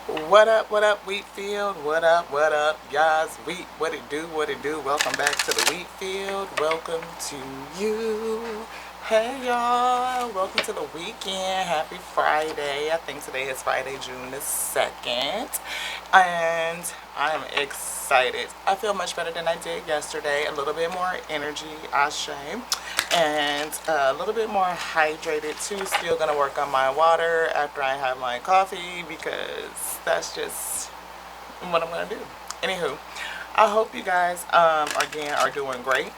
What up, wheat field? What up, y'all? Wheat, what it do, what it do? Welcome back to the wheat field. Welcome to you. Hey, y'all. Welcome to the weekend. Happy Friday. I think today is Friday, June the 2nd. And I am excited. I feel much better than I did yesterday. A little bit more energy, ashe. And a little bit more hydrated too. Still gonna work on my water after I have my coffee because that's just what I'm gonna do. Anywho, I hope you guys again are doing great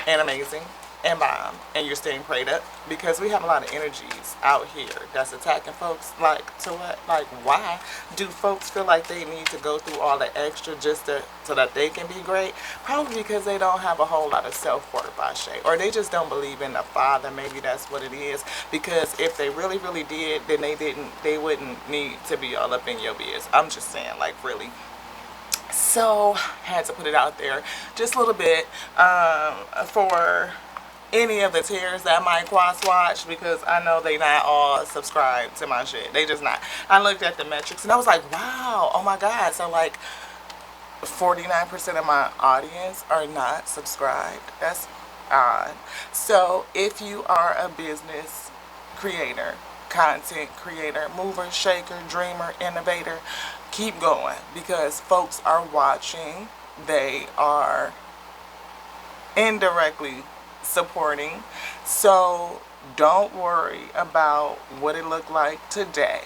and amazing and bomb, and you're staying prayed up, because we have a lot of energies out here that's attacking folks. Like, to what? Like, why do folks feel like they need to go through all the extra just so that they can be great? Probably because they don't have a whole lot of self-worth, ashe, or they just don't believe in the Father. Maybe that's what it is, because if they really did, then they wouldn't need to be all up in your biz. I'm just saying, like, really. So had to put it out there just a little bit for any of the tears that might cross watch, because I know they not all subscribed to my shit. They just not. I looked at the metrics and I was like, wow, oh my god. So like 49% of my audience are not subscribed. That's odd. So if you are a business creator, content creator, mover, shaker, dreamer, innovator, keep going, because folks are watching. They are indirectly supporting. So don't worry about what it looked like today.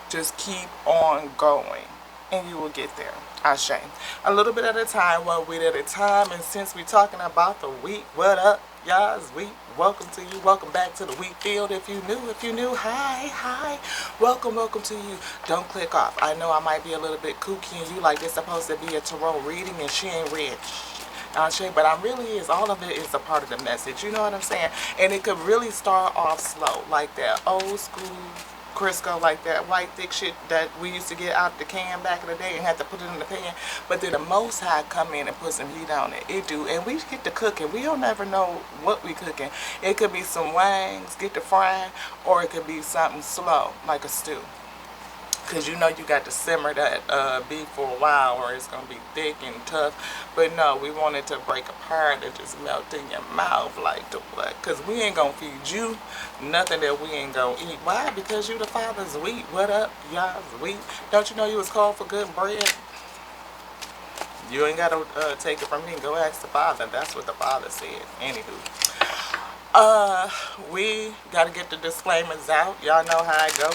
Just keep on going and you will get there. Ashe. A little bit at a time, one wheat at a time. And since we're talking about the wheat, what up, y'all? Wheat, welcome to you. Welcome back to the wheat field. If you new, hi. Welcome to you. Don't click off. I know I might be a little bit kooky and you like it's supposed to be a tarot reading and she ain't read. But I really is, all of it is a part of the message, you know what I'm saying? And it could really start off slow, like that old school Crisco, like that white thick shit that we used to get out the can back in the day and had to put it in the pan. But then the Most High come in and put some heat on it. It do, and we get to cooking. We don't ever know what we cooking. It could be some wangs, get to frying, or it could be something slow, like a stew. Because you know you got to simmer that beef for a while or it's going to be thick and tough. But no, we want it to break apart and just melt in your mouth like the what? Because we ain't going to feed you nothing that we ain't going to eat. Why? Because you the Father's wheat. What up, y'all's wheat? Don't you know you was called for good bread? You ain't got to take it from me. Go ask the Father. That's what the Father said. Anywho. We got to get the disclaimers out. Y'all know how I go.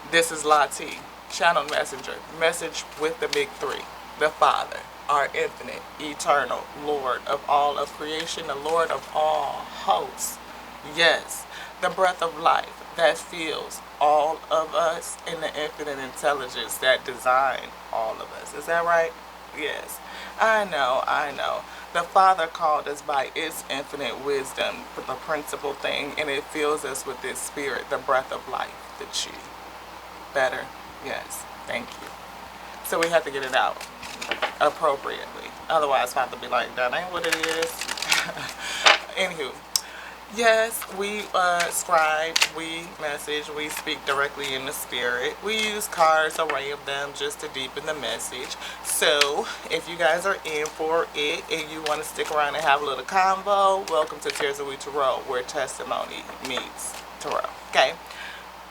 This is Lati, channel messenger, message with the big three, the Father, our infinite, eternal Lord of all of creation, the Lord of all hosts. Yes, the breath of life that fills all of us, and the infinite intelligence that designed all of us. Is that right? Yes. I know. The Father called us by its infinite wisdom, the principal thing, and it fills us with its spirit, the breath of life, the chi. Better? Yes. Thank you. So we have to get it out appropriately. Otherwise, Father be like, that ain't what it is. Anywho. Yes, we scribe, we message, we speak directly in the spirit. We use cards, array of them, just to deepen the message. So, if you guys are in for it and you want to stick around and have a little convo, welcome to Tears of Wheat Tarot, where testimony meets tarot. Okay?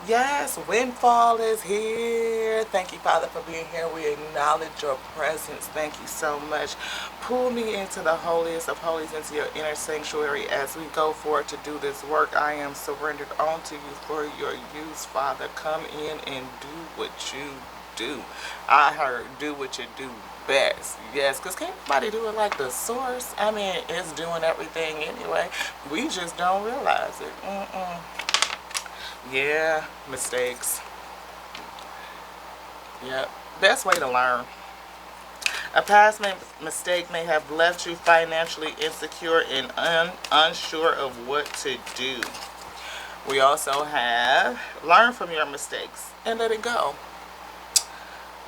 Yes, windfall is here. Thank you, Father, for being here. We acknowledge your presence. Thank you so much. Pull me into the holiest of holies, into your inner sanctuary as we go forward to do this work. I am surrendered onto you for your use, Father. Come in and do what you do. I heard do what you do best. Yes, because can't nobody do it like the source. I mean, it's doing everything anyway. We just don't realize it. Yeah, mistakes. Yep. Best way to learn. A past mistake may have left you financially insecure and unsure of what to do. We also have learn from your mistakes and let it go.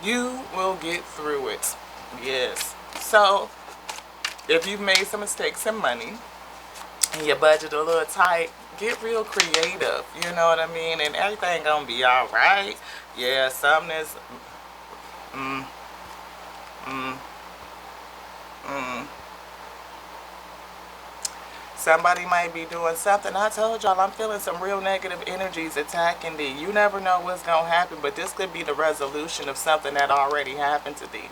You will get through it. Yes. So, if you've made some mistakes in money and your budget a little tight, get real creative, you know what I mean? And everything gonna be alright. Yeah, something is, mm, mm, mm. Somebody might be doing something. I told y'all I'm feeling some real negative energies attacking thee. You never know what's going to happen, but this could be the resolution of something that already happened to thee.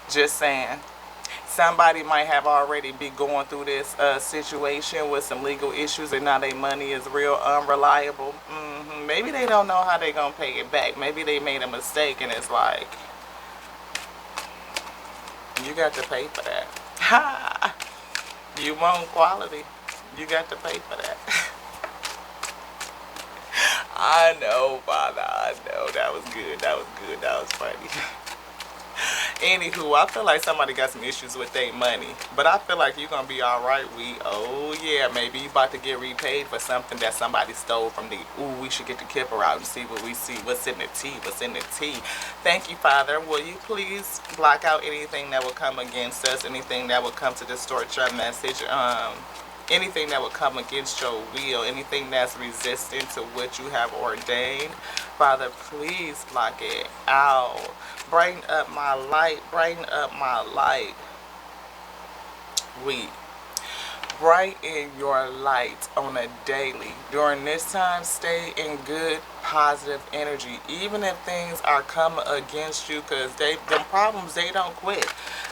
Just saying. Somebody might have already be going through this situation with some legal issues and now their money is real unreliable. Maybe they don't know how they're going to pay it back. Maybe they made a mistake and it's like, you got to pay for that. Ha! You want quality. You got to pay for that. I know, Father. I know. That was good. That was good. That was funny. Anywho, I feel like somebody got some issues with their money. But I feel like you're going to be alright. Oh yeah, maybe you about to get repaid for something that somebody stole from the, ooh, we should get the kipper out and see what we see. What's in the tea? What's in the tea? Thank you, Father. Will you please block out anything that will come against us? Anything that will come to distort your message? Anything that will come against your will, anything that's resistant to what you have ordained, Father, please block it out. Brighten up my light, brighten up my light. Brighten your light on a daily. During this time, stay in good, positive energy. Even if things are coming against you, because them problems, they don't quit.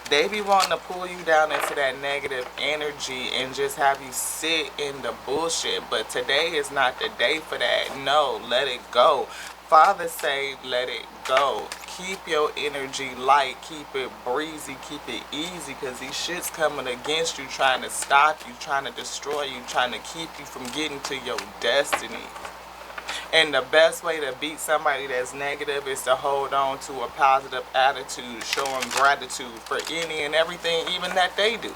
They be wanting to pull you down into that negative energy and just have you sit in the bullshit. But today is not the day for that. No, let it go. Father say, let it go. Keep your energy light. Keep it breezy. Keep it easy. Because these shit's coming against you, trying to stop you, trying to destroy you, trying to keep you from getting to your destiny. And the best way to beat somebody that's negative is to hold on to a positive attitude, showing gratitude for any and everything, even that they do.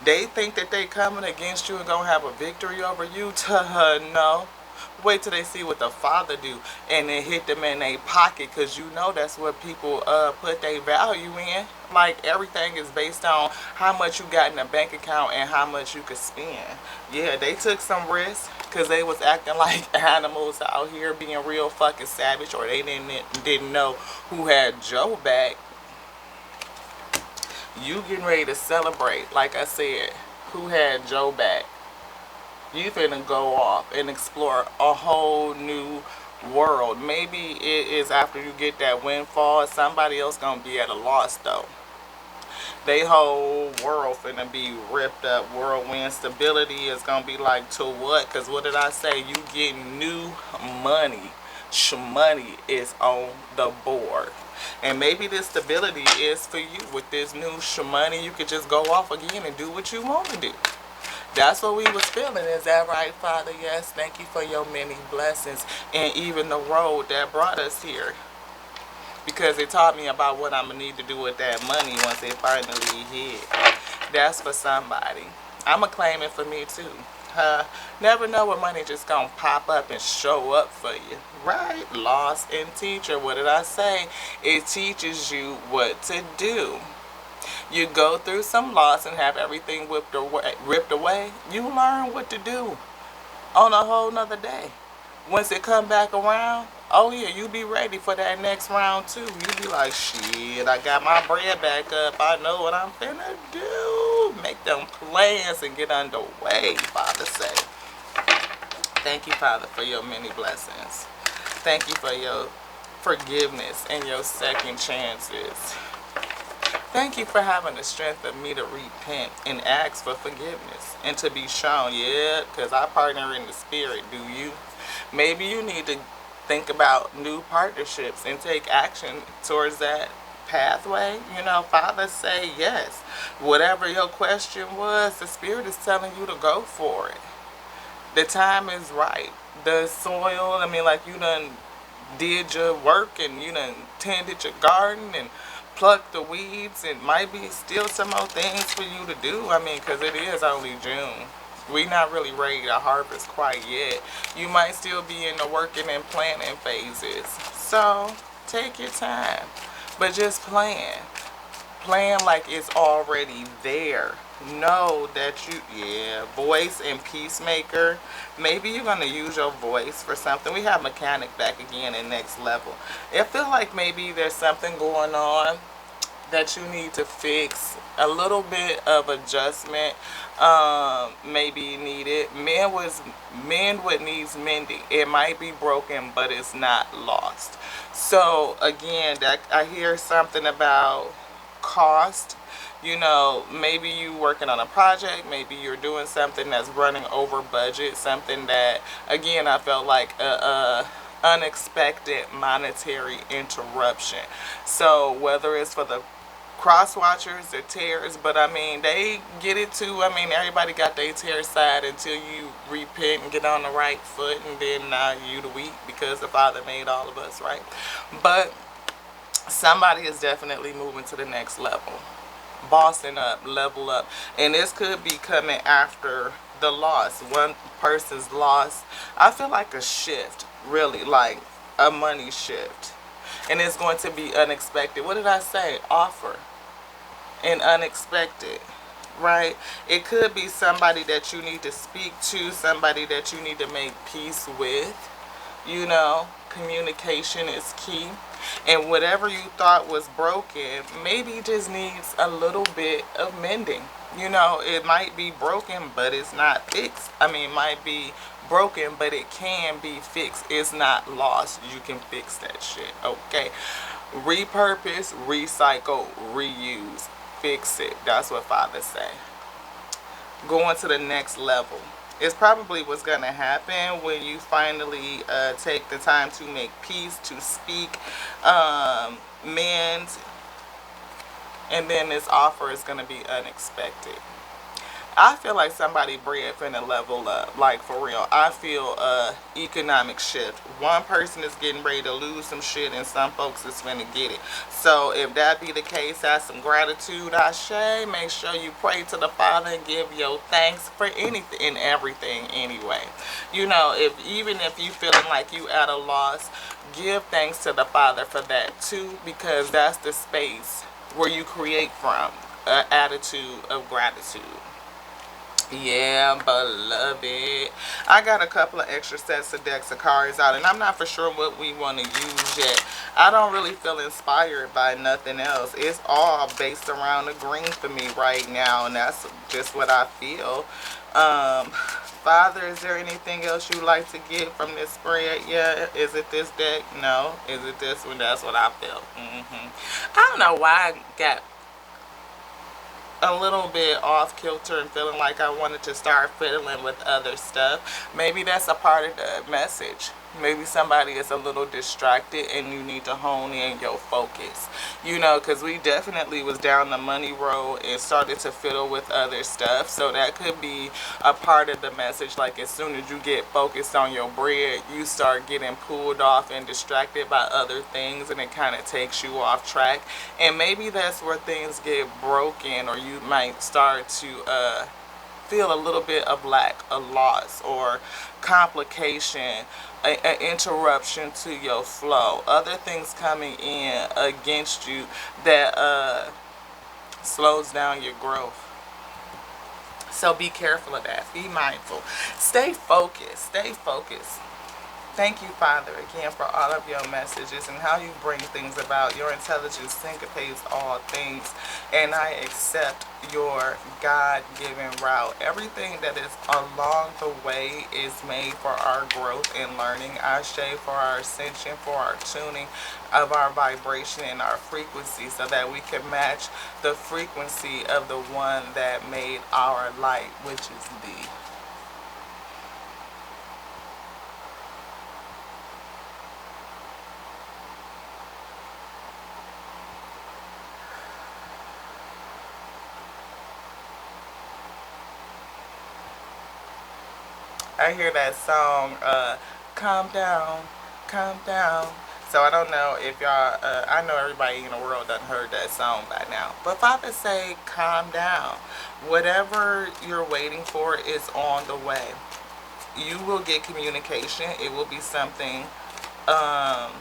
They think that they coming against you and gonna have a victory over you. No. Wait till they see what the Father do and then hit them in their pocket, because you know that's what people put their value in. Like, everything is based on how much you got in a bank account and how much you could spend. Yeah, they took some risks because they was acting like animals out here, being real fucking savage, or they didn't know who had Joe back. You getting ready to celebrate, like I said, who had Joe back. You finna go off and explore a whole new world. Maybe it is after you get that windfall. Somebody else gonna be at a loss though. They whole world finna be ripped up. Whirlwind stability is gonna be like, to what? Because what did I say? You get new money. Schmoney is on the board. And maybe this stability is for you. With this new Schmoney, you could just go off again and do what you want to do. That's what we was feeling. Is that right, Father? Yes. Thank you for your many blessings and even the road that brought us here. Because it taught me about what I'm going to need to do with that money once it finally hit. That's for somebody. I'm going to claim it for me too. Never know when money just going to pop up and show up for you. Right? Loss and teacher. What did I say? It teaches you what to do. You go through some loss and have everything ripped away. You learn what to do on a whole nother day. Once it come back around, oh yeah, you be ready for that next round too. You be like, shit, I got my bread back up. I know what I'm finna do. Make them plans and get underway, Father say. Thank you, Father, for your many blessings. Thank you for your forgiveness and your second chances. Thank you for having the strength of me to repent and ask for forgiveness and to be shown. Yeah, because I partner in the spirit. Do you? Maybe you need to think about new partnerships and take action towards that pathway. You know, Father say yes. Whatever your question was, the Spirit is telling you to go for it. The time is right. The soil, I mean, like, you done did your work and you done tended your garden and pluck the weeds, and might be still some more things for you to do. I mean, because it is only June. We not really ready to harvest quite yet. You might still be in the working and planting phases. So take your time, but just plan. Plan like it's already there. know that voice and peacemaker. Maybe you're going to use your voice for something. We have mechanic back again in next level. I feel like maybe there's something going on that you need to fix. A little bit of adjustment maybe needed. Men what needs mending. It might be broken, but it's not lost. So again, that I hear something about cost. Maybe you working on a project, maybe you're doing something that's running over budget, something that, again, I felt like a unexpected monetary interruption. So whether it's for the cross watchers, the tears, but I mean, they get it too. I mean, everybody got their tear side until you repent and get on the right foot, and then now you the weak because the Father made all of us, right? But somebody is definitely moving to the next level, bossing up, level up, and this could be coming after the loss. One person's loss, I feel like a shift, really, like a money shift, and it's going to be unexpected. What did I say? Offer and unexpected, right? It could be somebody that you need to speak to, somebody that you need to make peace with. Communication is key. And whatever you thought was broken, maybe just needs a little bit of mending. It might be broken, but it's not fixed. I mean, it might be broken, but it can be fixed. It's not lost. You can fix that shit, okay? Repurpose, recycle, reuse. Fix it. That's what Father say. Going to the next level. It's probably what's going to happen when you finally take the time to make peace, to speak, mend, and then this offer is going to be unexpected. I feel like somebody bread finna level up, like for real. I feel a economic shift. One person is getting ready to lose some shit, and some folks is finna get it. So if that be the case, have some gratitude, Ashe. Make sure you pray to the Father and give your thanks for anything and everything anyway. Even if you feeling like you at a loss, give thanks to the Father for that too, because that's the space where you create from an attitude of gratitude. Yeah, beloved. I got a couple of extra sets of decks of cards out, and I'm not for sure what we want to use yet. I don't really feel inspired by nothing else. It's all based around the green for me right now, and that's just what I feel. Father, is there anything else you'd like to get from this spread? Yeah, is it this deck? No. Is it this one? That's what I feel. I don't know why I got a little bit off kilter and feeling like I wanted to start fiddling with other stuff. Maybe that's a part of the message. Maybe somebody is a little distracted and you need to hone in your focus. Because we definitely was down the money road and started to fiddle with other stuff. So that could be a part of the message. Like as soon as you get focused on your bread, you start getting pulled off and distracted by other things, and it kind of takes you off track. And maybe that's where things get broken, or you might start to feel a little bit of lack, a loss, or complication, an interruption to your flow, other things coming in against you that slows down your growth. So be careful of that. Be mindful. Stay focused. Stay focused. Thank you, Father, again for all of your messages and how you bring things about. Your intelligence syncopates all things, and I accept your God-given route. Everything that is along the way is made for our growth and learning. Ashe, for our ascension, for our tuning of our vibration and our frequency, so that we can match the frequency of the one that made our light, which is thee. I hear that song, calm down, calm down. So I don't know if y'all, I know everybody in the world done heard that song by now. But Father say, calm down. Whatever you're waiting for is on the way. You will get communication. It will be something to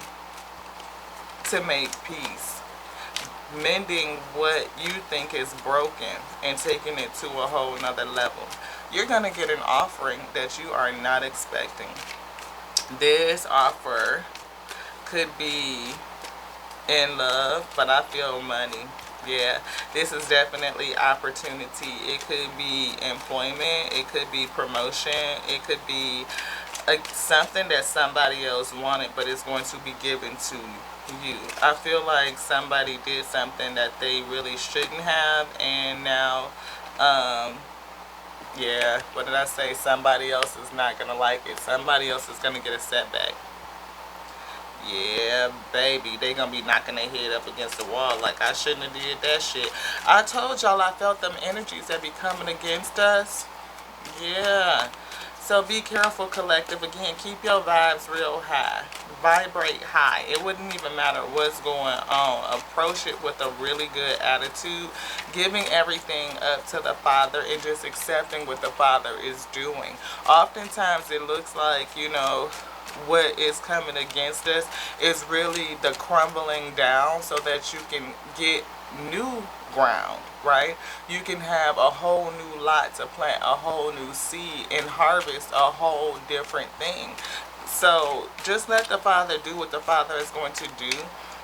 make peace. mending what you think is broken and taking it to a whole nother level. You're going to get an offering that you are not expecting. This offer could be in love, but I feel money. Yeah, this is definitely opportunity. It could be employment, it could be promotion, it could be something that somebody else wanted, but it's going to be given to you. I feel like somebody did something that they really shouldn't have, and now, yeah, what did I say? Somebody else is not going to like it. Somebody else is going to get a setback. Yeah, baby, they gonna be knocking their head up against the wall like I shouldn't have did that shit. I told y'all I felt them energies that be coming against us. Yeah. So be careful, collective. Again, keep your vibes real high. Vibrate high. It wouldn't even matter what's going on. Approach it with a really good attitude. Giving everything up to the Father and just accepting what the Father is doing. Oftentimes it looks like, what is coming against us is really the crumbling down so that you can get new ground, right? You can have a whole new lot to plant, a whole new seed, and harvest a whole different thing. So just let the Father do what the Father is going to do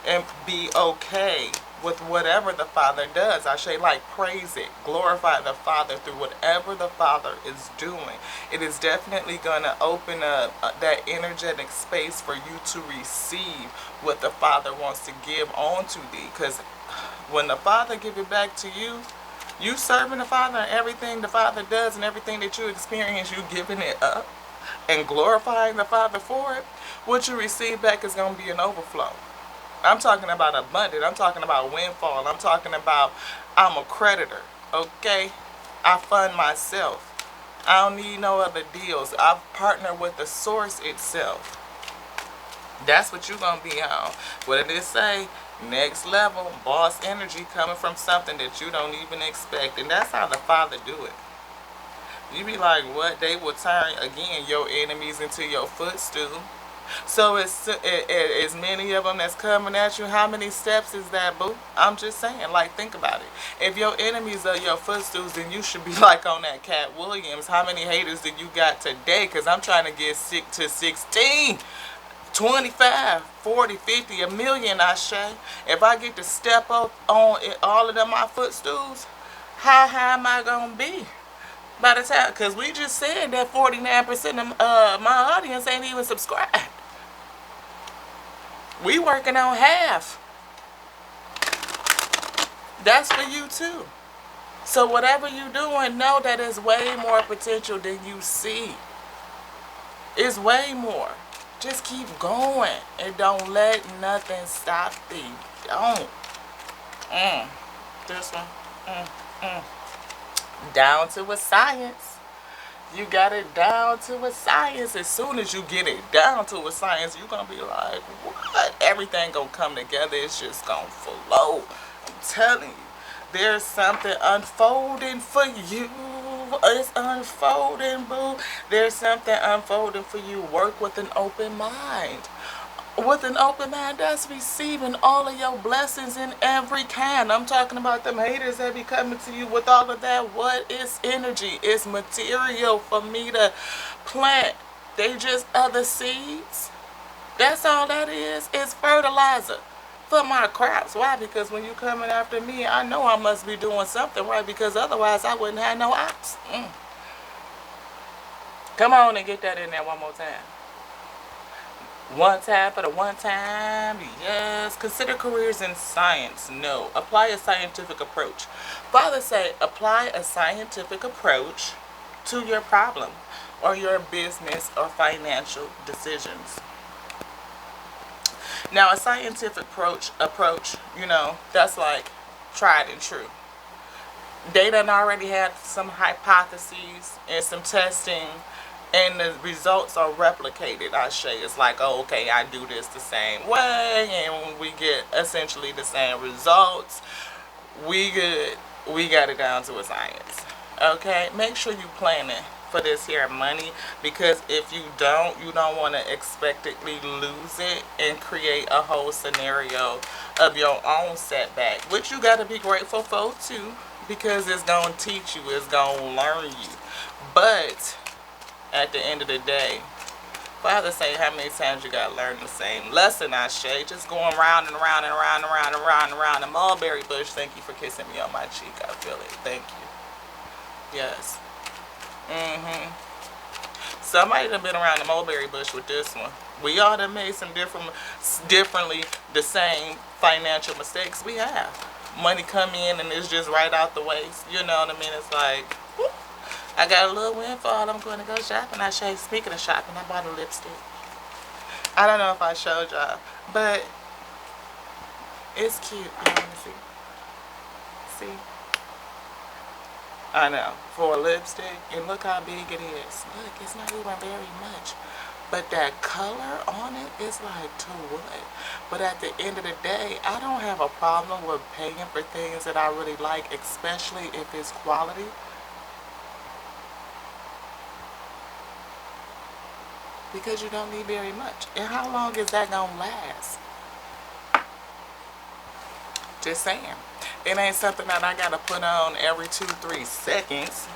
and be okay with whatever the Father does. I say, like, praise it, glorify the Father through whatever the Father is doing. It is definitely going to open up that energetic space for you to receive what the Father wants to give onto thee. Because when the Father give it back to you, you serving the Father, and everything the Father does and everything that you experience, you giving it up and glorifying the Father for it, what you receive back is going to be an overflow. I'm talking about abundant. I'm talking about windfall. I'm talking about I'm a creditor, okay? I fund myself. I don't need no other deals. I partner with the source itself. That's what you're going to be on. What did it say? Next level, boss energy coming from something that you don't even expect. And that's how the Father do it. You be like, what? They will turn, again, your enemies into your footstool. So it's as many of them that's coming at you. How many steps is that, boo? I'm just saying, like, think about it. If your enemies are your footstools, then you should be like on that Cat Williams. How many haters did you got today? Because I'm trying to get sick to 16, 25, 40, 50, a million, I say. If I get to step up on all of them my footstools, how high am I going to be? By the time, because we just said that 49% of my audience ain't even subscribed. We working on half. That's for you too. So whatever you doing, know that it's way more potential than you see. It's way more. Just keep going and don't let nothing stop thee. Don't. This one. Down to a science. You got it down to a science. As soon as you get it down to a science, you're going to be like, what? Everything going to come together. It's just going to flow. I'm telling you. There's something unfolding for you. It's unfolding, boo. There's something unfolding for you. Work with an open mind. With an open mind, that's receiving all of your blessings in every kind. I'm talking about them haters that be coming to you with all of that. What is energy? It's material for me to plant. They just other seeds. That's all that is. It's fertilizer for my crops. Why? Because when you coming after me, I know I must be doing something right, because otherwise I wouldn't have no ops. Come on and get that in there one more time. One time for the one time, yes. Consider careers in science. No. Apply a scientific approach. Father say, apply a scientific approach to your problem or your business or financial decisions. Now, a scientific approach, that's like tried and true. They done already had some hypotheses and some testing, and the results are replicated. I say it's like, oh, okay, I do this the same way, and we get essentially the same results. We good. We got it down to a science. Okay, make sure you plan it for this here money, because if you don't want to expectedly lose it and create a whole scenario of your own setback, which you got to be grateful for too, because it's going to teach you, it's going to learn you. But at the end of the day, Father say, how many times you got to learn the same lesson, I say, just going round and round and round and round and round and round. The mulberry bush, thank you for kissing me on my cheek. I feel it. Thank you. Yes. Somebody done been around the mulberry bush with this one. We all done made some differently the same financial mistakes we have. Money come in and it's just right out the waist. You know what I mean? It's like, whoop, I got a little windfall. I'm going to go shopping. Speaking of shopping, I bought a lipstick. I don't know if I showed y'all, but it's cute. You want to see? See? I know. For a lipstick, and look how big it is. Look, it's not even very much. But that color on it is like, to what? But at the end of the day, I don't have a problem with paying for things that I really like, especially if it's quality. Because you don't need very much. And how long is that going to last? Just saying. It ain't something that I got to put on every 2-3 seconds.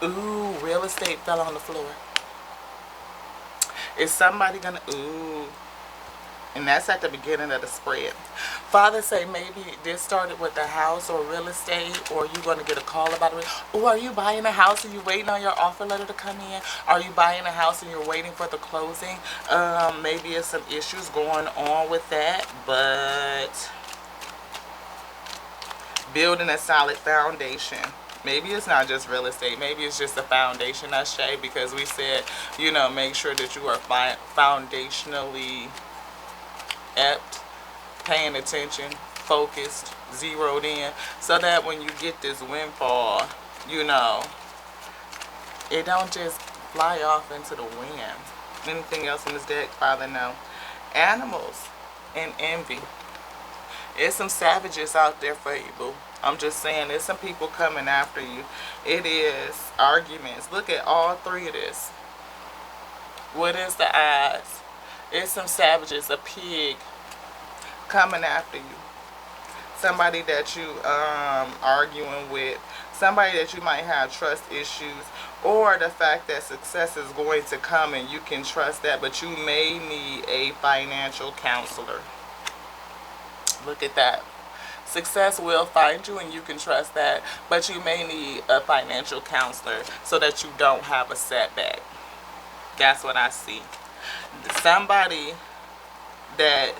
Ooh, real estate fell on the floor. Is somebody going to... Ooh. And that's at the beginning of the spread. Father say maybe this started with the house or real estate, or you going to get a call about it. Or are you buying a house and you waiting on your offer letter to come in? Are you buying a house and you're waiting for the closing? Maybe it's some issues going on with that, but building a solid foundation. Maybe it's not just real estate. Maybe it's just a foundation, I say, because we said, you know, make sure that you are foundationally apt, paying attention, focused, zeroed in, so that when you get this windfall, you know, it don't just fly off into the wind. Anything else in this deck, Father? No. Animals and envy. There's some savages out there for you, boo. I'm just saying, there's some people coming after you. It is arguments. Look at all three of this. What is the eyes? It's some savages, a pig coming after you. Somebody that you arguing with. Somebody that you might have trust issues. Or the fact that success is going to come and you can trust that, but you may need a financial counselor. Look at that. Success will find you and you can trust that, but you may need a financial counselor so that you don't have a setback. That's what I see. Somebody that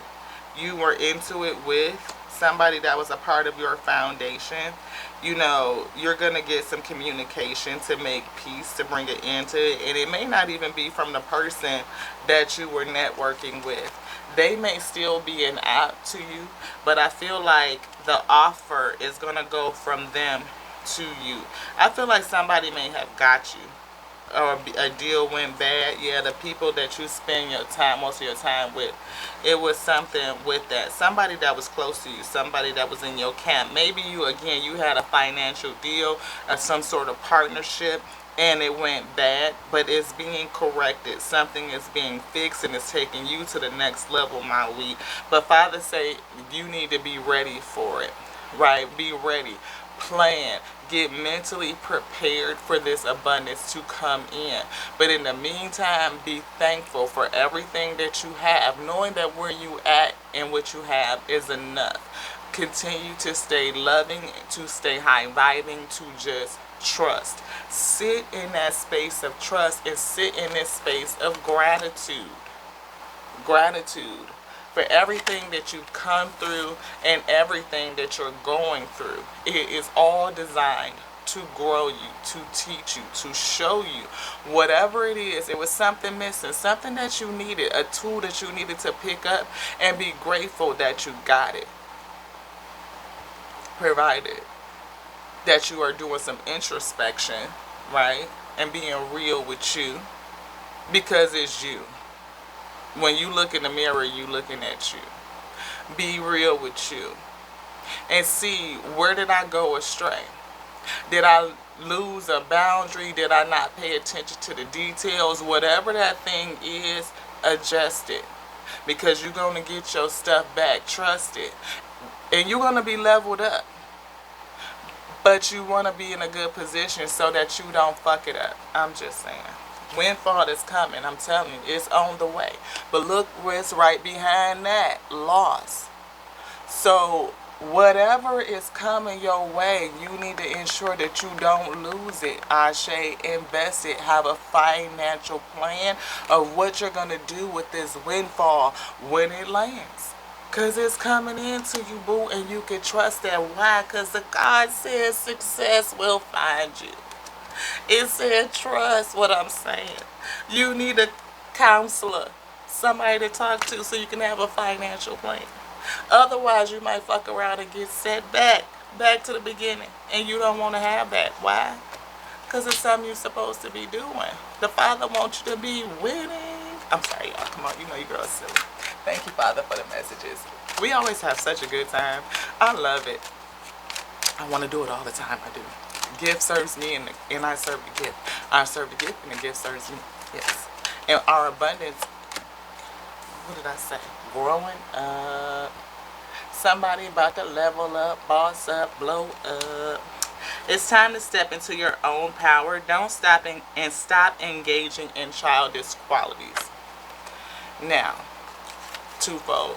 you were into it with, somebody that was a part of your foundation, you know, you're going to get some communication to make peace, to bring an end to it. And it may not even be from the person that you were networking with. They may still be an app to you, but I feel like the offer is going to go from them to you. I feel like somebody may have got you, or a deal went bad. Yeah, the people that you spend your time, most of your time with, it was something with that. Somebody that was close to you, somebody that was in your camp. Maybe you, again, you had a financial deal or some sort of partnership, and it went bad, but it's being corrected. Something is being fixed, and it's taking you to the next level, my weed. But Father say you need to be ready for it, right? Be ready. Plan. Get mentally prepared for this abundance to come in. But in the meantime, be thankful for everything that you have, knowing that where you at and what you have is enough. Continue to stay loving, to stay high vibing, to just trust. Sit in that space of trust and sit in this space of gratitude. Gratitude for everything that you've come through and everything that you're going through. It is all designed to grow you, to teach you, to show you whatever it is. It was something missing, something that you needed, a tool that you needed to pick up, and be grateful that you got it. Provided that you are doing some introspection, right? And being real with you, because it's you. When you look in the mirror, you looking at you. Be real with you. And see, where did I go astray? Did I lose a boundary? Did I not pay attention to the details? Whatever that thing is, adjust it. because you're going to get your stuff back. Trust it. And you're going to be leveled up. But you want to be in a good position so that you don't fuck it up. I'm just saying. Windfall is coming. I'm telling you. It's on the way. But look what's right behind that. Loss. So whatever is coming your way, you need to ensure that you don't lose it. Ashe, invest it. Have a financial plan of what you're going to do with this windfall when it lands. Because it's coming into you, boo, and you can trust that. Why? Because the God says success will find you. It said trust what I'm saying. You need a counselor, somebody to talk to so you can have a financial plan. Otherwise, you might fuck around and get set back to the beginning. And you don't want to have that. Why? Because it's something you're supposed to be doing. The Father wants you to be winning. I'm sorry, y'all. Come on. You know you girls silly. Thank you, Father, for the messages. We always have such a good time. I love it. I want to do it all the time. I do. Gift serves me and I serve the gift. I serve the gift and the gift serves me. Yes. And our abundance, what did I say? Growing up. Somebody about to level up, boss up, blow up. It's time to step into your own power. Don't stop and stop engaging in childish qualities. Now, twofold.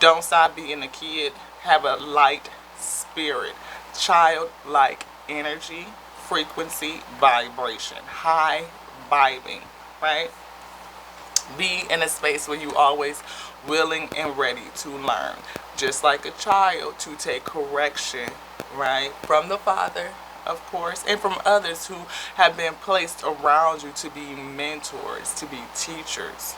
Don't stop being a kid. Have a light spirit. Childlike energy, frequency, vibration. High vibing, right? Be in a space where you always willing and ready to learn. Just like a child, to take correction, right? From the Father, of course, and from others who have been placed around you to be mentors, to be teachers.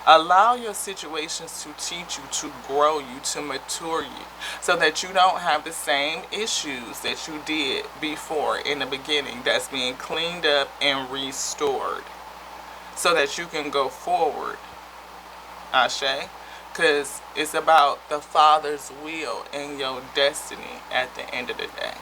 Allow your situations to teach you, to grow you, to mature you, so that you don't have the same issues that you did before in the beginning. That's being cleaned up and restored, so that you can go forward. Ashe? Because it's about the Father's will and your destiny at the end of the day.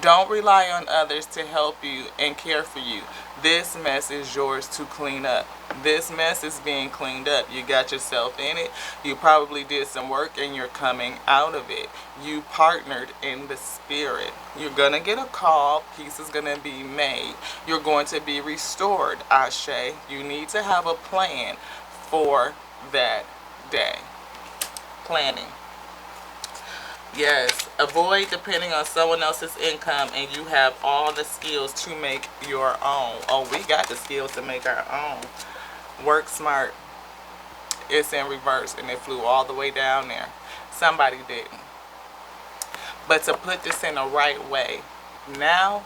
Don't rely on others to help you and care for you. This mess is yours to clean up. This mess is being cleaned up. You got yourself in it. You probably did some work and you're coming out of it. You partnered in the spirit. You're going to get a call. Peace is going to be made. You're going to be restored, Ashe. You need to have a plan for that day. Planning. Yes, avoid depending on someone else's income and you have all the skills to make your own. Oh, we got the skills to make our own. Work smart. It's in reverse and it flew all the way down there. Somebody didn't. But to put this in the right way, now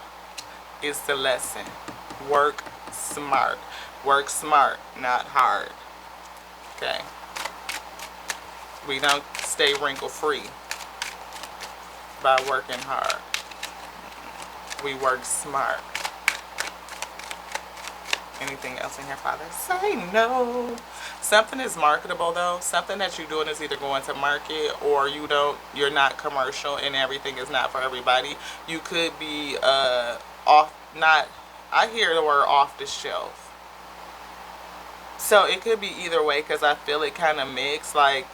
is the lesson. Work smart. Work smart, not hard. Okay? We don't stay wrinkle free by working hard. We work smart. Anything else in here, Father? Say no. Something is marketable though. Something that you're doing is either going to market or you're not commercial and everything is not for everybody. You could be I hear the word off the shelf. So it could be either way because I feel it kind of mixed, like,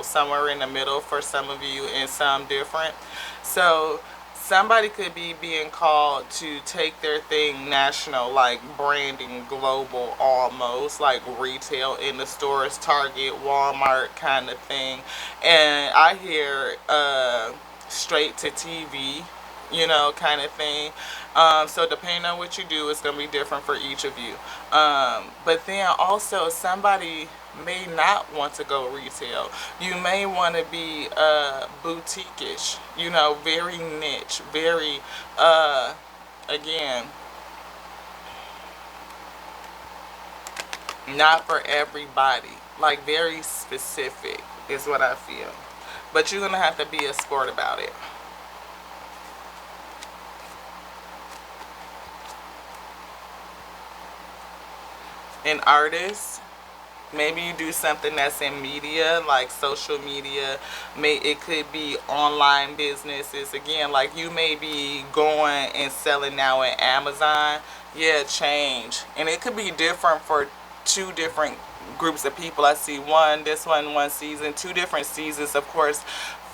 somewhere in the middle for some of you and some different. So somebody could be being called to take their thing national, like branding, global almost, like retail in the stores, Target, Walmart kind of thing. And I hear straight to TV, kind of thing. So depending on what you do, it's going to be different for each of you. But then also somebody may not want to go retail. You may want to be boutique-ish, very niche, very, again, not for everybody. Like very specific is what I feel. But you're going to have to be a sport about it. An artist, maybe you do something that's in media, like social media. It could be online businesses. Again, like you may be going and selling now at Amazon. Yeah, change. And it could be different for two different groups of people. I see one season, two different seasons, of course,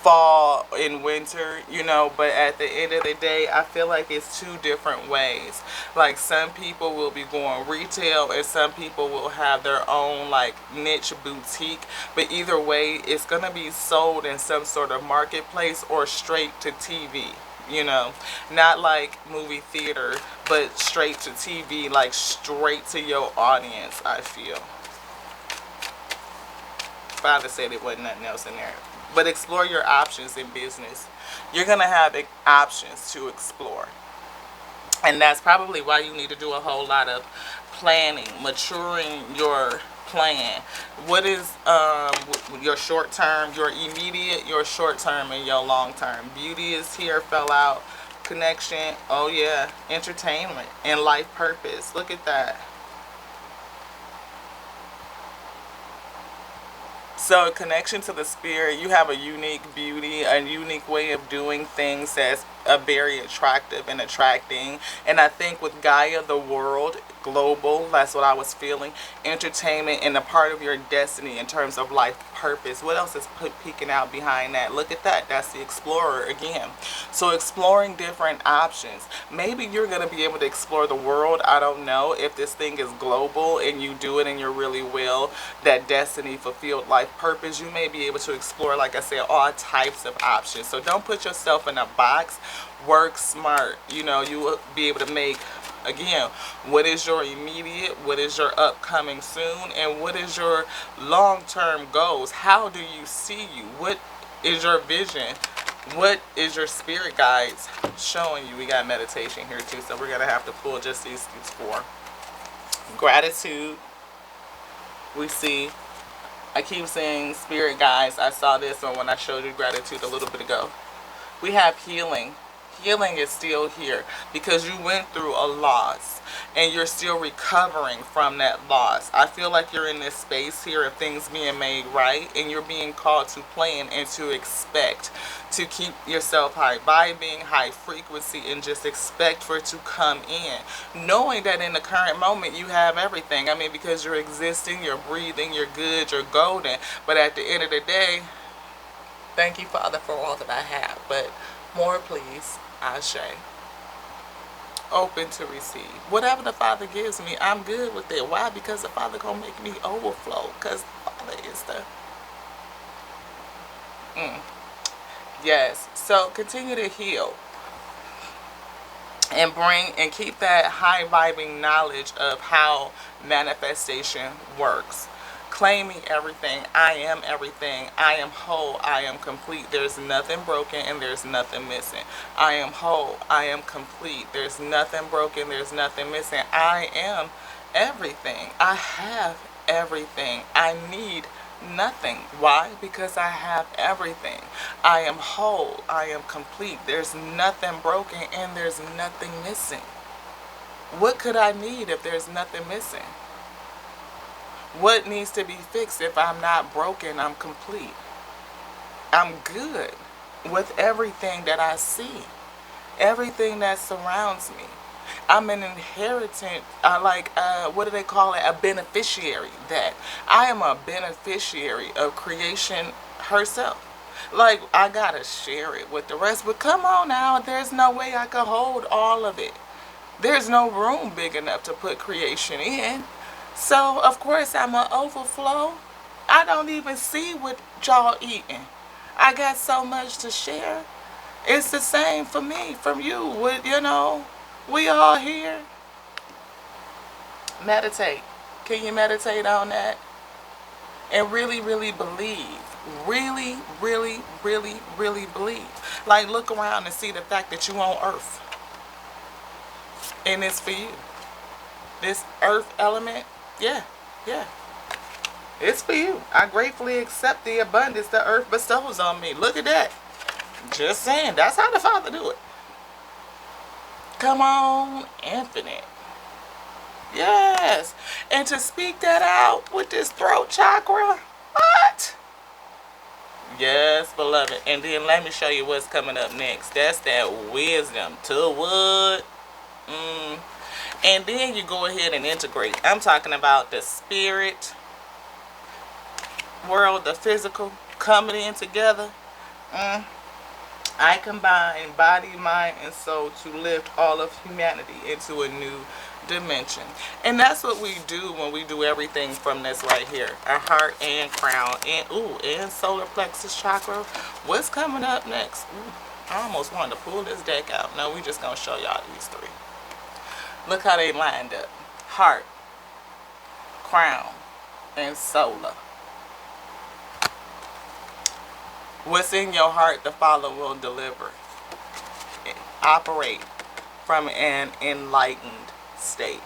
fall and winter, you know, but at the end of the day, I feel like it's two different ways. Like some people will be going retail and some people will have their own like niche boutique, but either way it's going to be sold in some sort of marketplace or straight to TV. You know, not like movie theater, but straight to TV, like straight to your audience, I feel. Father said it wasn't nothing else in there. But explore your options in business. You're going to have options to explore. And that's probably why you need to do a whole lot of planning, maturing your plan. What is your short term, your immediate, your short term, and your long term? Beauty is here, fell out. Connection, oh yeah. Entertainment and life purpose. Look at that. So connection to the spirit, you have a unique beauty, a unique way of doing things that's very attractive and attracting. And I think with Gaia, the world, global, that's what I was feeling. Entertainment and a part of your destiny in terms of life purpose. What else is peeking out behind that? Look at that. That's the explorer again. So exploring different options. Maybe you're going to be able to explore the world. I don't know if this thing is global and you do it and you're really well. That destiny fulfilled life purpose. You may be able to explore, like I said, all types of options. So don't put yourself in a box. Work smart. You know, you will be able to make, again, what is your immediate, what is your upcoming soon, and what is your long-term goals? How do you see you? What is your vision? What is your spirit guides showing you? We got meditation here too, so we're going to have to pull just these four. Gratitude. We see, I keep saying spirit guides. I saw this one when I showed you gratitude a little bit ago. We have healing. Healing is still here because you went through a loss and you're still recovering from that loss. I feel like you're in this space here of things being made right and you're being called to plan and to expect, to keep yourself high vibing, high frequency, and just expect for it to come in, knowing that in the current moment you have everything. I mean, because you're existing, you're breathing, you're good, you're golden, but at the end of the day, thank you, Father, for all that I have, but more please. Ashe. Open to receive. Whatever the Father gives me, I'm good with it. Why? Because the Father gonna make me overflow. Because the Father is the... Yes. So continue to heal. And bring and keep that high vibing knowledge of how manifestation works. Claiming everything. I am everything. I am whole. I am complete. There's nothing broken and there's nothing missing. I am whole. I am complete. There's nothing broken. There's nothing missing. I am everything. I have everything. I need nothing. Why? Because I have everything. I am whole. I am complete. There's nothing broken and there's nothing missing. What could I need if there's nothing missing? What needs to be fixed if I'm not broken? I'm complete. I'm good with everything that I see, everything that surrounds me. I'm an inheritant, what do they call it? A beneficiary. That I am a beneficiary of creation herself. Like, I gotta share it with the rest, but come on now, there's no way I could hold all of it. There's no room big enough to put creation in. So, of course, I'm an overflow. I don't even see what y'all eating. I got so much to share. It's the same for me, from you. You know, we all here. Meditate. Can you meditate on that? And really, really believe. Really, really, really, really believe. Like, look around and see the fact that you on Earth. And it's for you. This Earth element, yeah. It's for you. I gratefully accept the abundance the earth bestows on me. Look at that. Just saying. That's how the Father do it. Come on, infinite. Yes. And to speak that out with this throat chakra. What? Yes, beloved. And then let me show you what's coming up next. That's that wisdom to what? And then you go ahead and integrate. I'm talking about the spirit, world, the physical, coming in together. I combine body, mind, and soul to lift all of humanity into a new dimension. And that's what we do when we do everything from this right here. Our heart and crown and solar plexus chakra. What's coming up next? Ooh, I almost wanted to pull this deck out. No, we just going to show y'all these three. Look how they lined up. Heart, crown, and solar. What's in your heart, the Father will deliver. Operate from an enlightened state.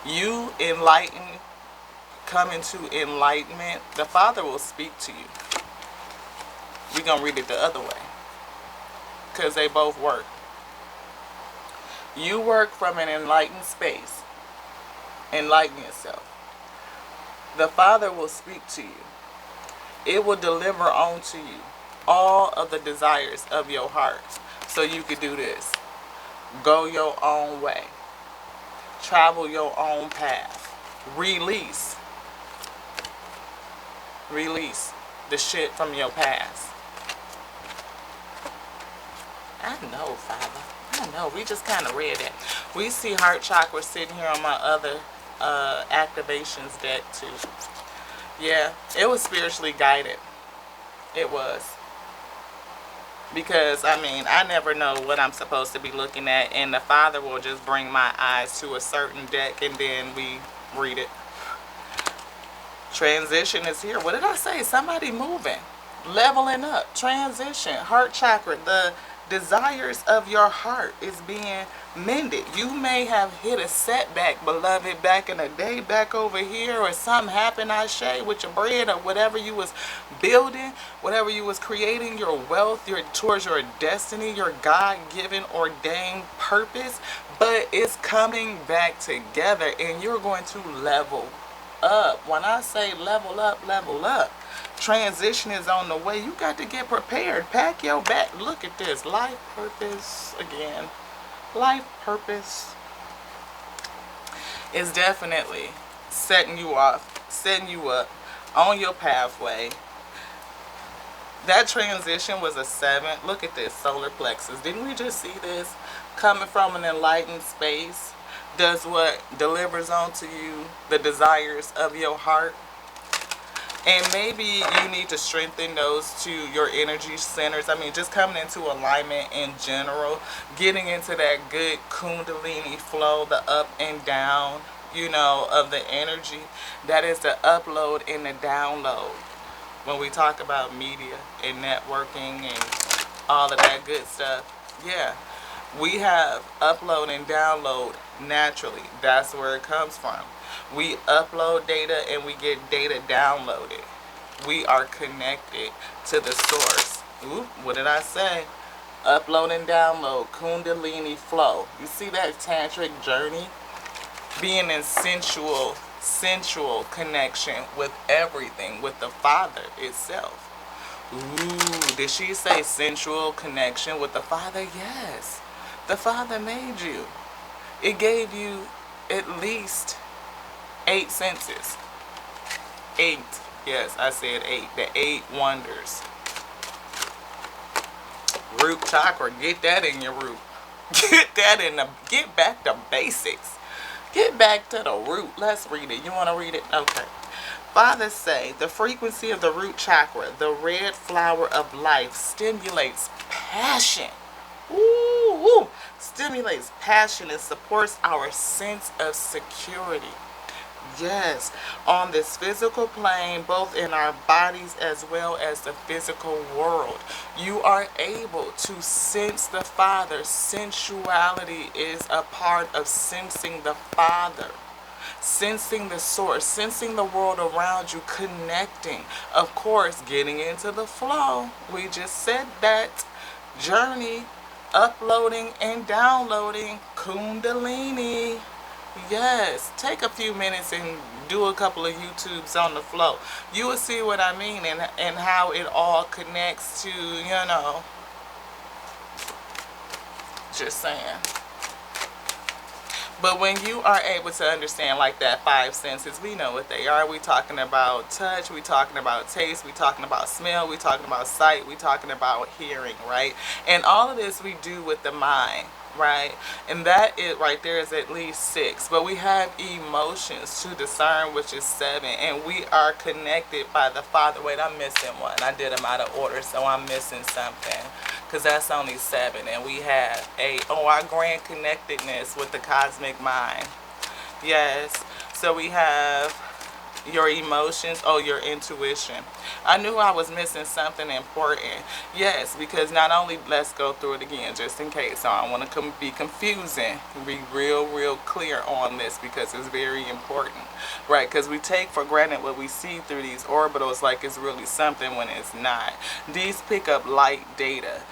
You enlighten, come into enlightenment, the Father will speak to you. We're going to read it the other way, because they both work. You work from an enlightened space. Enlighten yourself. The Father will speak to you. It will deliver onto you all of the desires of your heart. So you could do this. Go your own way. Travel your own path. Release. Release the shit from your past. I know, Father. I know. We just kind of read it. We see heart chakra sitting here on my other activations deck too. Yeah, it was spiritually guided. It was. Because, I mean, I never know what I'm supposed to be looking at. And the Father will just bring my eyes to a certain deck and then we read it. Transition is here. What did I say? Somebody moving. Leveling up. Transition. Heart chakra. The desires of your heart is being mended. You may have hit a setback, beloved, back in the day, back over here, or something happened, with your bread, or whatever you was building, whatever you was creating, your wealth, towards your destiny, your God-given, ordained purpose, but it's coming back together, and you're going to level up. When I say level up, transition is on the way. You got to get prepared. Pack your bag. Look at this. Life purpose again. Life purpose is definitely setting you up on your pathway. That transition was a 7. Look at this. Solar plexus. Didn't we just see this? Coming from an enlightened space does what? Delivers onto you the desires of your heart. And maybe you need to strengthen those to your energy centers. I mean, just coming into alignment in general. Getting into that good kundalini flow, the up and down, of the energy. That is the upload and the download. When we talk about media and networking and all of that good stuff. Yeah. We have upload and download naturally. That's where it comes from. We upload data and we get data downloaded. We are connected to the source. Ooh, what did I say? Upload and download, kundalini flow. You see that tantric journey? Being in sensual connection with everything, with the Father itself. Ooh, did she say sensual connection with the Father? Yes. The Father made you. It gave you at least 8 senses. 8. Yes, I said 8. The 8 wonders. Root chakra. Get that in your root. Get back to basics. Get back to the root. Let's read it. You want to read it? Okay. Fathers say the frequency of the root chakra, the red flower of life, stimulates passion. Ooh, stimulates passion and supports our sense of security. Yes, on this physical plane, both in our bodies as well as the physical world, you are able to sense the Father. Sensuality is a part of sensing the Father. Sensing the source, sensing the world around you, connecting. Of course, getting into the flow. We just said that. Journey, uploading and downloading Kundalini. Yes, take a few minutes and do a couple of YouTubes on the flow. You will see what I mean and how it all connects to, just saying. But when you are able to understand like that five senses, we know what they are. We talking about touch, we talking about taste, we talking about smell, we talking about sight, we talking about hearing, right? And all of this we do with the mind, right? And that it right there is at least six. But we have emotions to discern, which is seven, and we are connected by the Father. Wait, I'm missing one. I did them out of order, so I'm missing something, because that's only seven. And we have eight. Oh, our grand connectedness with the cosmic mind. Yes. So we have your emotions. Oh, your intuition. I knew I was missing something important. Yes, because not only, let's go through it again just in case. So I don't want to be confusing. Be real clear on this because it's very important. Right, because we take for granted what we see through these orbitals like it's really something when it's not. These pick up light data.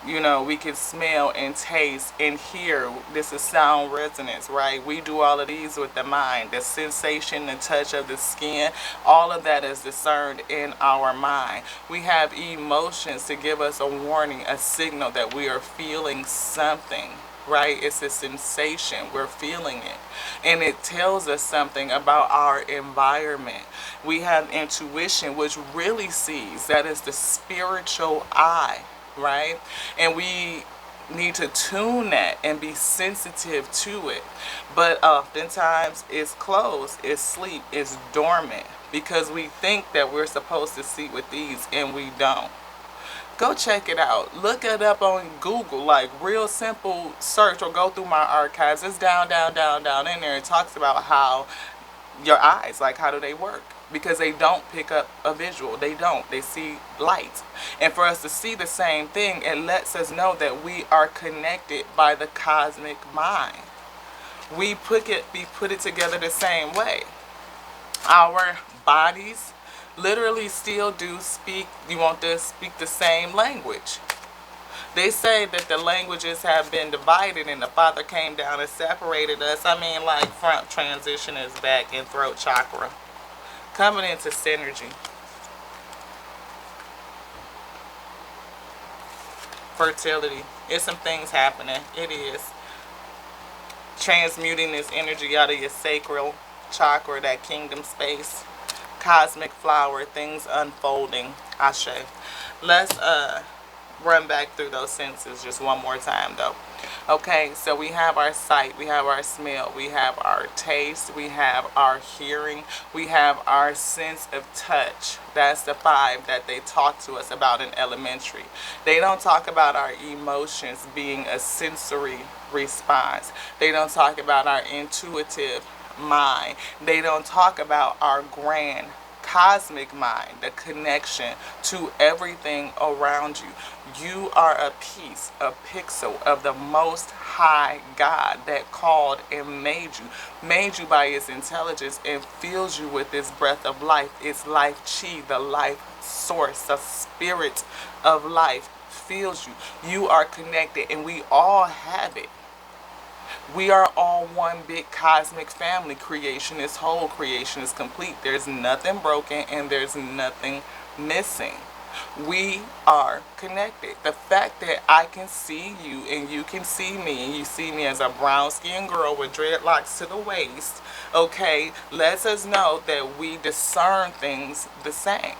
You know, we can smell and taste and hear. This is sound resonance, right? We do all of these with the mind. The sensation, the touch of the skin, all of that is discerned in our mind. We have emotions to give us a warning, a signal that we are feeling something, right? It's a sensation. We're feeling it. And it tells us something about our environment. We have intuition, which really sees. That is the spiritual eye, right? And we need to tune that and be sensitive to it. But oftentimes it's closed, it's sleep, it's dormant because we think that we're supposed to see with these and we don't. Go check it out. Look it up on Google, like real simple search, or go through my archives. It's down in there. It talks about how your eyes, like how do they work? Because they don't pick up a visual. They don't. They see light. And for us to see the same thing, it lets us know that we are connected by the cosmic mind. We put it together the same way. Our bodies literally still do speak, you want to speak the same language. They say that the languages have been divided and the Father came down and separated us. I mean, like front transition is back and throat chakra. Coming into synergy. Fertility. It's some things happening. It is. Transmuting this energy out of your sacral chakra, that kingdom space. Cosmic flower, things unfolding. Ashe. Let's run back through those senses just one more time though. Okay, so we have our sight, we have our smell, we have our taste, we have our hearing, we have our sense of touch. That's the five that they talk to us about in elementary. They don't talk about our emotions being a sensory response. They don't talk about our intuitive mind. They don't talk about our grand cosmic mind, the connection to everything around you. You are a piece, a pixel of the Most High God that called and made you by His intelligence and fills you with this breath of life. It's life chi, the life source, the spirit of life fills you. You are connected and we all have it. We are all one big cosmic family. Creation is whole. Creation is complete. There's nothing broken and there's nothing missing. We are connected. The fact that I can see you and you can see me and you see me as a brown-skinned girl with dreadlocks to the waist, okay, lets us know that we discern things the same.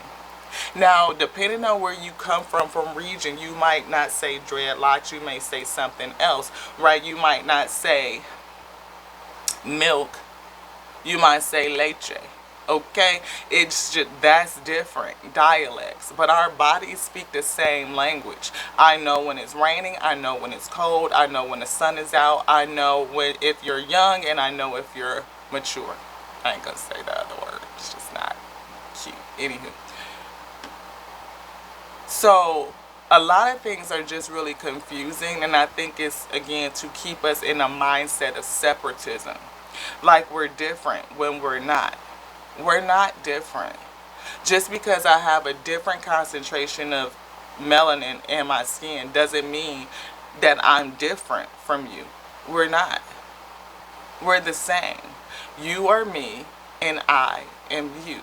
Now, depending on where you come from region, you might not say dreadlocks, you may say something else, right? You might not say milk, you might say leche, okay? It's just, that's different, dialects, but our bodies speak the same language. I know when it's raining, I know when it's cold, I know when the sun is out, I know if you're young, and I know if you're mature. I ain't gonna say the other word, it's just not cute. Anywho. So a lot of things are just really confusing, and I think it's, again, to keep us in a mindset of separatism. Like we're different when we're not. We're not different. Just because I have a different concentration of melanin in my skin doesn't mean that I'm different from you. We're not. We're the same. You are me and I am you.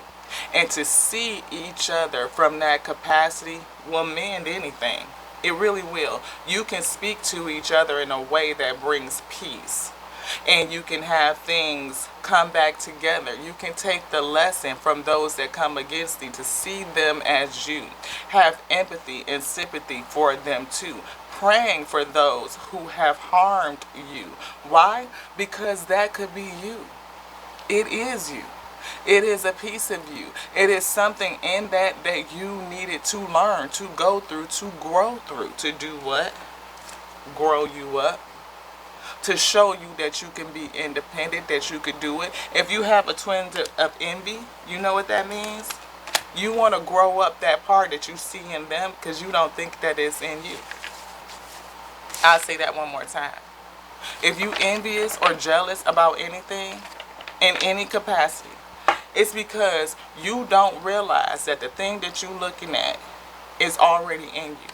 And to see each other from that capacity will mend anything. It really will. You can speak to each other in a way that brings peace. And you can have things come back together. You can take the lesson from those that come against you to see them as you. Have empathy and sympathy for them too. Praying for those who have harmed you. Why? Because that could be you. It is you. It is a piece of you. It is something in that you needed to learn, to go through, to grow through. To do what? Grow you up. To show you that you can be independent, that you could do it. If you have a twin of envy, you know what that means? You want to grow up that part that you see in them because you don't think that it's in you. I'll say that one more time. If you envious or jealous about anything, in any capacity, it's because you don't realize that the thing that you're looking at is already in you.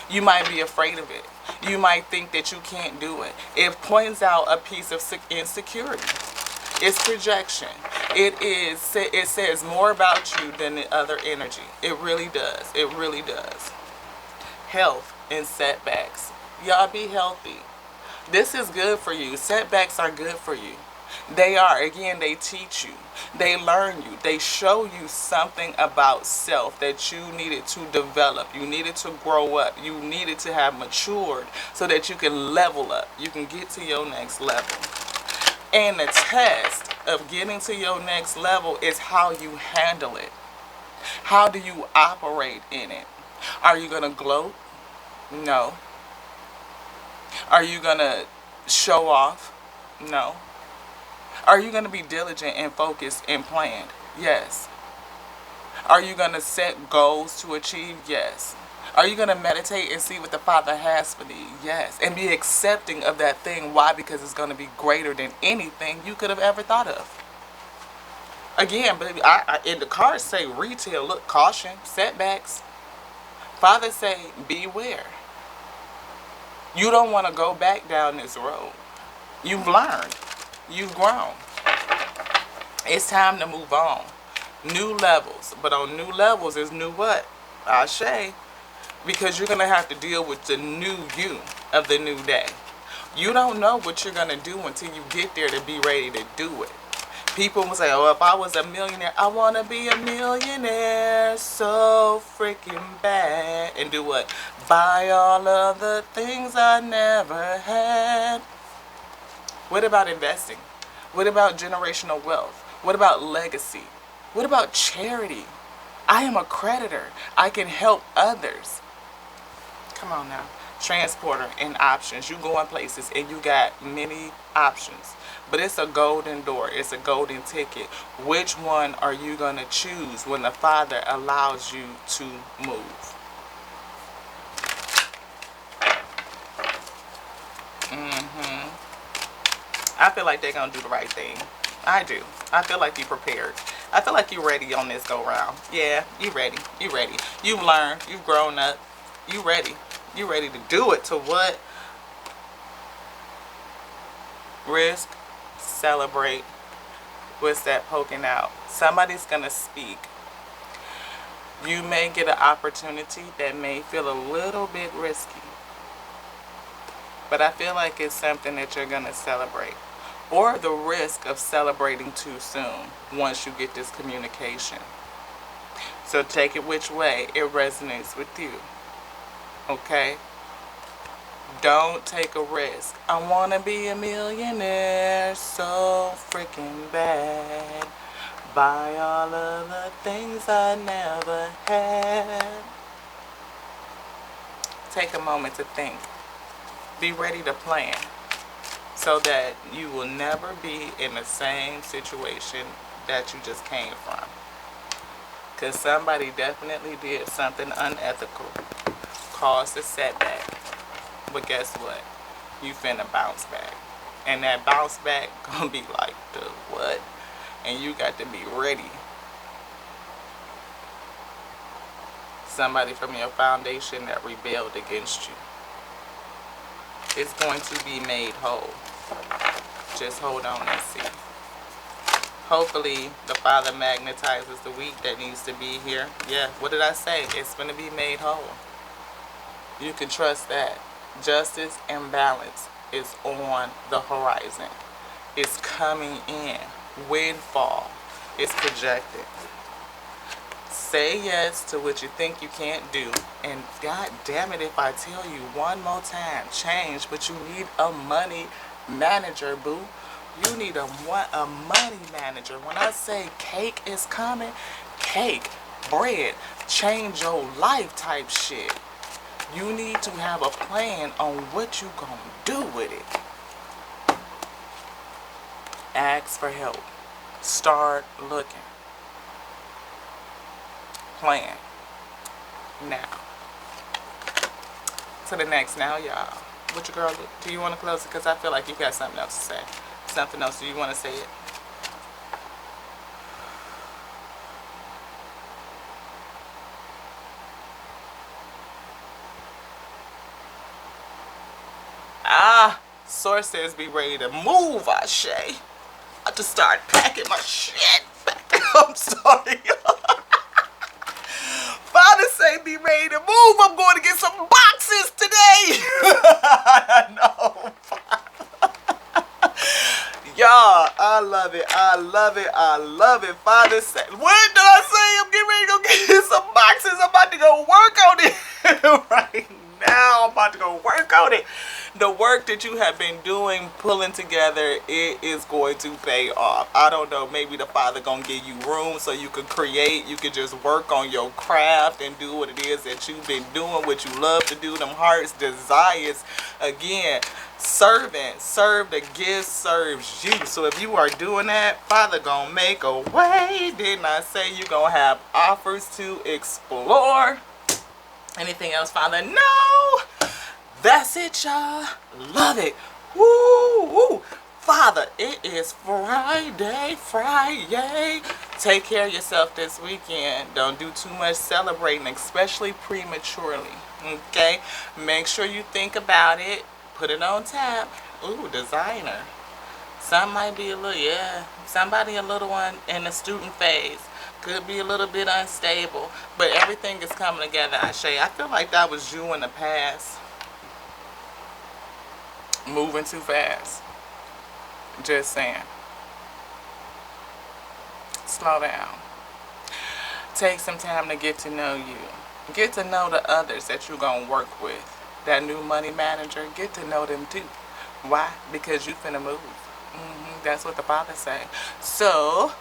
You might be afraid of it. You might think that you can't do it. It points out a piece of insecurity. It's projection. It says more about you than the other energy. It really does. It really does. Health and setbacks. Y'all be healthy. This is good for you. Setbacks are good for you. They are. Again, they teach you. They learn you. They show you something about self that you needed to develop. You needed to grow up. You needed to have matured so that you can level up. You can get to your next level. And the test of getting to your next level is how you handle it. How do you operate in it? Are you going to gloat? No. Are you going to show off? No. Are you going to be diligent and focused and planned? Yes. Are you going to set goals to achieve? Yes. Are you going to meditate and see what the Father has for thee? Yes. And be accepting of that thing. Why? Because it's going to be greater than anything you could have ever thought of. Again, baby, in the cards say retail, look, caution, setbacks. Father say, beware. You don't want to go back down this road. You've learned. You've grown. It's time to move on. New levels. But on new levels is new what? Ashe. Because you're going to have to deal with the new you of the new day. You don't know what you're going to do until you get there to be ready to do it. People will say, oh, if I was a millionaire, I want to be a millionaire so freaking bad. And do what? Buy all of the things I never had. What about investing? What about generational wealth? What about legacy? What about charity? I am a creditor. I can help others. Come on now. Transporter and options. You go in places and you got many options. But it's a golden door. It's a golden ticket. Which one are you going to choose when the Father allows you to move? I feel like they're going to do the right thing. I do. I feel like you're prepared. I feel like you're ready on this go round. Yeah, you ready. You ready. You've learned. You've grown up. You ready. You ready to do it. To what? Risk. Celebrate. What's that poking out? Somebody's going to speak. You may get an opportunity that may feel a little bit risky. But I feel like it's something that you're going to celebrate. Or the risk of celebrating too soon once you get this communication. So take it which way it resonates with you. Okay? Don't take a risk. I want to be a millionaire so freaking bad. Buy all of the things I never had. Take a moment to think. Be ready to plan. So that you will never be in the same situation that you just came from. Because somebody definitely did something unethical. Caused a setback. But guess what? You finna bounce back. And that bounce back gonna be like the what? And you got to be ready. Somebody from your foundation that rebelled against you is going to be made whole. Just hold on and see. Hopefully the Father magnetizes the week that needs to be here. Yeah, what did I say? It's going to be made whole. You can trust that. Justice and balance is on the horizon. It's coming in. Windfall is projected. Say yes to what you think you can't do. And God damn it, if I tell you one more time, change, but you need a money manager, boo. You need a money manager. When I say cake is coming, cake, bread, change your life type shit. You need to have a plan on what you gonna do with it. Ask for help. Start looking. Plan. Now. To the next now, y'all. What your girl do? Do you want to close it? Because I feel like you got something else to say. Something else. Do you want to say it? Source says be ready to move, Ashe. I just start packing my shit back. I'm sorry, y'all. Father say be ready to move. I'm going to get some boxes today. I know. Y'all, I love it. I love it. I love it. Father say, what did I say? I'm getting ready to go get some boxes. I'm about to go work on it right now. I'm about to go work on it. The work that you have been doing, pulling together, it is going to pay off. I don't know, maybe the Father gonna give you room so you can create, you can just work on your craft and do what it is that you've been doing, what you love to do, them heart's desires. Again, servant, serve the gift serves you. So if you are doing that, Father gonna make a way. Didn't I say you gonna have offers to explore? Anything else, Father? No! That's it, y'all. Love it. Woo, woo. Father, it is Friday. Take care of yourself this weekend. Don't do too much celebrating, especially prematurely. Okay? Make sure you think about it. Put it on tap. Ooh, designer. Some might be a little, yeah. Somebody a little one in the student phase. Could be a little bit unstable. But everything is coming together, Ashe. I feel like that was you in the past. Moving too fast. Just saying. Slow down. Take some time to get to know you. Get to know the others that you're going to work with. That new money manager, get to know them too. Why? Because you finna move. That's what the Father say. So,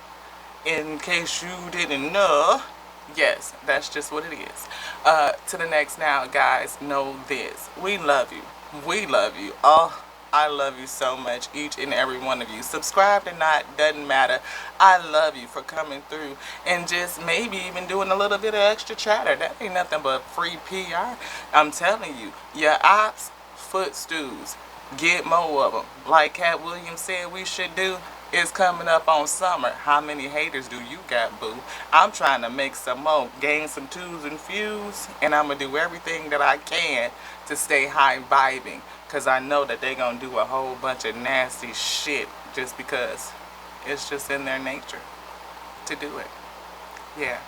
in case you didn't know, yes, that's just what it is. To the next now, guys, know this. We love you. We love you. Oh, I love you so much, each and every one of you. Subscribed or not, doesn't matter. I love you for coming through and just maybe even doing a little bit of extra chatter. That ain't nothing but free PR. I'm telling you, your ops, footstools, get more of them. Like Cat Williams said we should do. It's coming up on summer. How many haters do you got, boo? I'm trying to make some more, gain some twos and fews, and I'm going to do everything that I can to stay high vibing, because I know that they're going to do a whole bunch of nasty shit just because it's just in their nature to do it. Yeah.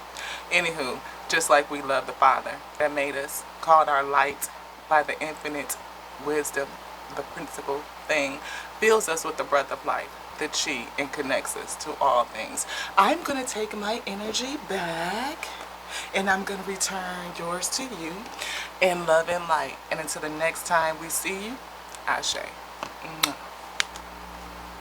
Anywho, just like we love the Father that made us, called our light by the infinite wisdom, the principal thing, fills us with the breath of life, the chi, and connects us to all things. I'm going to take my energy back, and I'm going to return yours to you in love and light. And until the next time we see you, Ashe.